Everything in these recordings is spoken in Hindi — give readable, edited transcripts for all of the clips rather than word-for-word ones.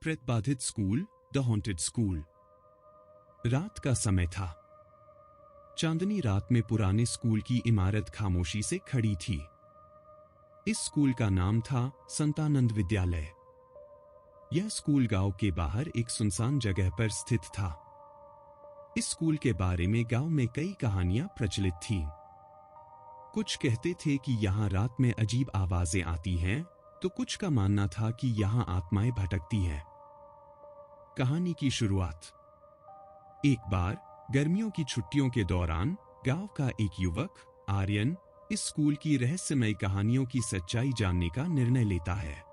प्रेतबाधित स्कूल, द हॉन्टेड स्कूल। रात का समय था। चांदनी रात में पुराने स्कूल की इमारत खामोशी से खड़ी थी। इस स्कूल का नाम था संतानंद विद्यालय। यह स्कूल गांव के बाहर एक सुनसान जगह पर स्थित था। इस स्कूल के बारे में गांव में कई कहानियां प्रचलित थीं। कुछ कहते थे कि यहां रात में अजीब आवाजें आती हैं, तो कुछ का मानना था कि यहां आत्माएं भटकती हैं। कहानी की शुरुआत। एक बार गर्मियों की छुट्टियों के दौरान गांव का एक युवक आर्यन इस स्कूल की रहस्यमय कहानियों की सच्चाई जानने का निर्णय लेता है।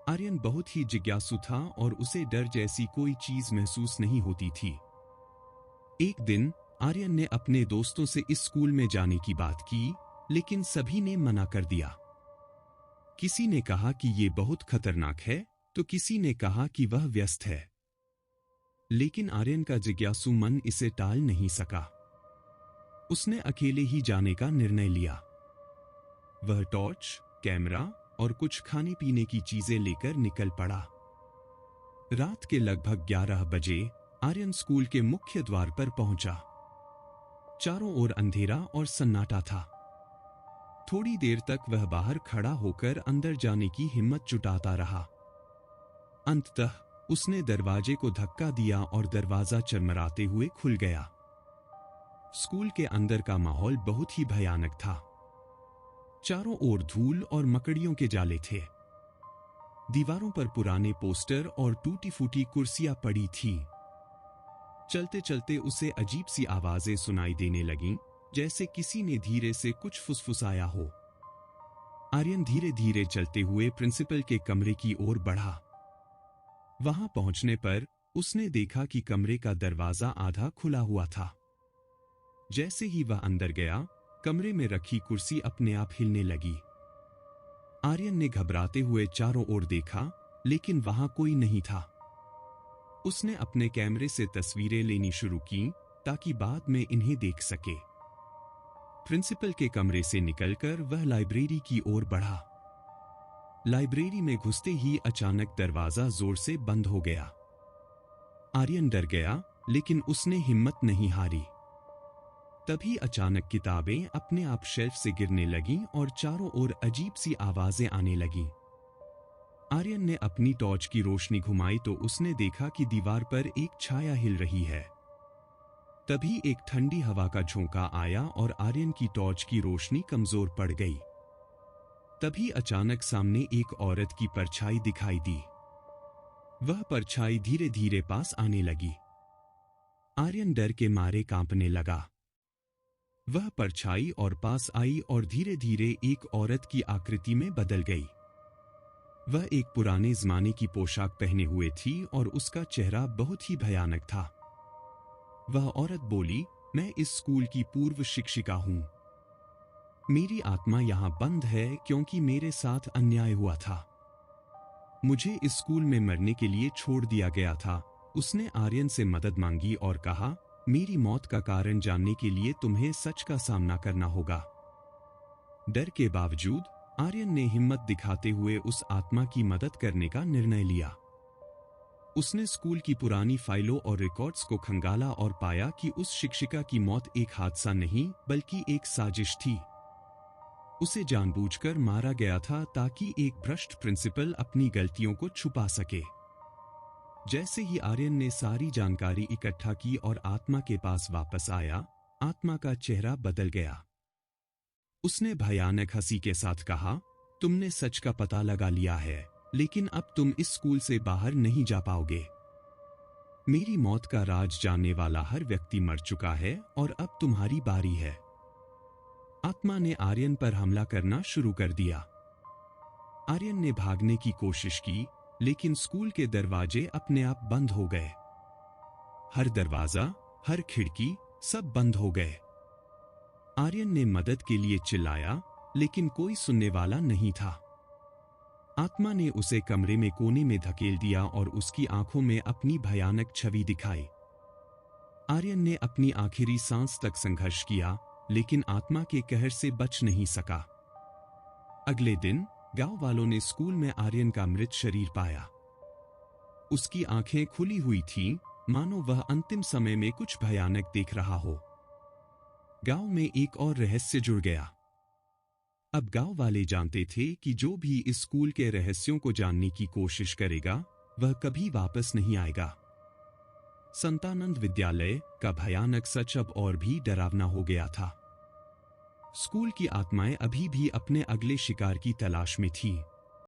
आर्यन बहुत ही जिज्ञासु था और उसे डर जैसी कोई चीज महसूस नहीं होती थी। एक दिन आर्यन ने अपने दोस्तों से इस स्कूल में जाने की बात की, लेकिन सभी ने मना कर दिया। किसी ने कहा कि ये बहुत खतरनाक है, तो किसी ने कहा कि वह व्यस्त है। लेकिन आर्यन का जिज्ञासु मन इसे टाल नहीं सका। उसने अकेले ही जाने का निर्णय लिया। वह टॉर्च, कैमरा और कुछ खाने पीने की चीजें लेकर निकल पड़ा। रात के लगभग 11 बजे आर्यन स्कूल के मुख्य द्वार पर पहुंचा। चारों ओर अंधेरा और सन्नाटा था। थोड़ी देर तक वह बाहर खड़ा होकर अंदर जाने की हिम्मत जुटाता रहा। अंततः उसने दरवाजे को धक्का दिया और दरवाजा चरमराते हुए खुल गया। स्कूल के अंदर का माहौल बहुत ही भयानक था। चारों ओर धूल और मकड़ियों के जाले थे। दीवारों पर पुराने पोस्टर और टूटी-फूटी कुर्सियां पड़ी थीं। चलते चलते उसे अजीब सी आवाजें सुनाई देने लगीं, जैसे किसी ने धीरे से कुछ फुसफुसाया हो। आर्यन धीरे धीरे चलते हुए प्रिंसिपल के कमरे की ओर बढ़ा। वहां पहुंचने पर उसने देखा कि कमरे का दरवाजा आधा खुला हुआ था। जैसे ही वह अंदर गया, कमरे में रखी कुर्सी अपने आप हिलने लगी। आर्यन ने घबराते हुए चारों ओर देखा, लेकिन वहां कोई नहीं था। उसने अपने कैमरे से तस्वीरें लेनी शुरू की ताकि बाद में इन्हें देख सके। प्रिंसिपल के कमरे से निकलकर वह लाइब्रेरी की ओर बढ़ा। लाइब्रेरी में घुसते ही अचानक दरवाजा जोर से बंद हो गया। आर्यन डर गया, लेकिन उसने हिम्मत नहीं हारी। तभी अचानक किताबें अपने आप शेल्फ से गिरने लगीं और चारों ओर अजीब सी आवाजें आने लगीं। आर्यन ने अपनी टॉर्च की रोशनी घुमाई तो उसने देखा कि दीवार पर एक छाया हिल रही है। तभी एक ठंडी हवा का झोंका आया और आर्यन की टॉर्च की रोशनी कमजोर पड़ गई। तभी अचानक सामने एक औरत की परछाई दिखाई दी। वह परछाई धीरे धीरे पास आने लगी। आर्यन डर के मारे कांपने लगा। वह परछाई और पास आई और धीरे धीरे एक औरत की आकृति में बदल गई। वह एक पुराने जमाने की पोशाक पहने हुए थी और उसका चेहरा बहुत ही भयानक था। वह औरत बोली, मैं इस स्कूल की पूर्व शिक्षिका हूं। मेरी आत्मा यहां बंद है क्योंकि मेरे साथ अन्याय हुआ था। मुझे इस स्कूल में मरने के लिए छोड़ दिया गया था। उसने आर्यन से मदद मांगी और कहा, मेरी मौत का कारण जानने के लिए तुम्हें सच का सामना करना होगा। डर के बावजूद आर्यन ने हिम्मत दिखाते हुए उस आत्मा की मदद करने का निर्णय लिया। उसने स्कूल की पुरानी फाइलों और रिकॉर्ड्स को खंगाला और पाया कि उस शिक्षिका की मौत एक हादसा नहीं बल्कि एक साजिश थी। उसे जानबूझकर मारा गया था ताकि एक भ्रष्ट प्रिंसिपल अपनी गलतियों को छुपा सके। जैसे ही आर्यन ने सारी जानकारी इकट्ठा की और आत्मा के पास वापस आया, आत्मा का चेहरा बदल गया। उसने भयानक हंसी के साथ कहा, तुमने सच का पता लगा लिया है, लेकिन अब तुम इस स्कूल से बाहर नहीं जा पाओगे। मेरी मौत का राज जानने वाला हर व्यक्ति मर चुका है और अब तुम्हारी बारी है। आत्मा ने आर्यन पर हमला करना शुरू कर दिया। आर्यन ने भागने की कोशिश की, लेकिन स्कूल के दरवाजे अपने आप बंद हो गए। हर दरवाजा, हर खिड़की, सब बंद हो गए। आर्यन ने मदद के लिए चिल्लाया, लेकिन कोई सुनने वाला नहीं था। आत्मा ने उसे कमरे में कोने में धकेल दिया और उसकी आंखों में अपनी भयानक छवि दिखाई। आर्यन ने अपनी आखिरी सांस तक संघर्ष किया, लेकिन आत्मा के कहर से बच नहीं सका। अगले दिन गांव वालों ने स्कूल में आर्यन का मृत शरीर पाया। उसकी आंखें खुली हुई थीं, मानो वह अंतिम समय में कुछ भयानक देख रहा हो। गांव में एक और रहस्य जुड़ गया। अब गांव वाले जानते थे कि जो भी इस स्कूल के रहस्यों को जानने की कोशिश करेगा, वह कभी वापस नहीं आएगा। संतानंद विद्यालय का भयानक सच अब और भी डरावना हो गया था। स्कूल की आत्माएं अभी भी अपने अगले शिकार की तलाश में थीं।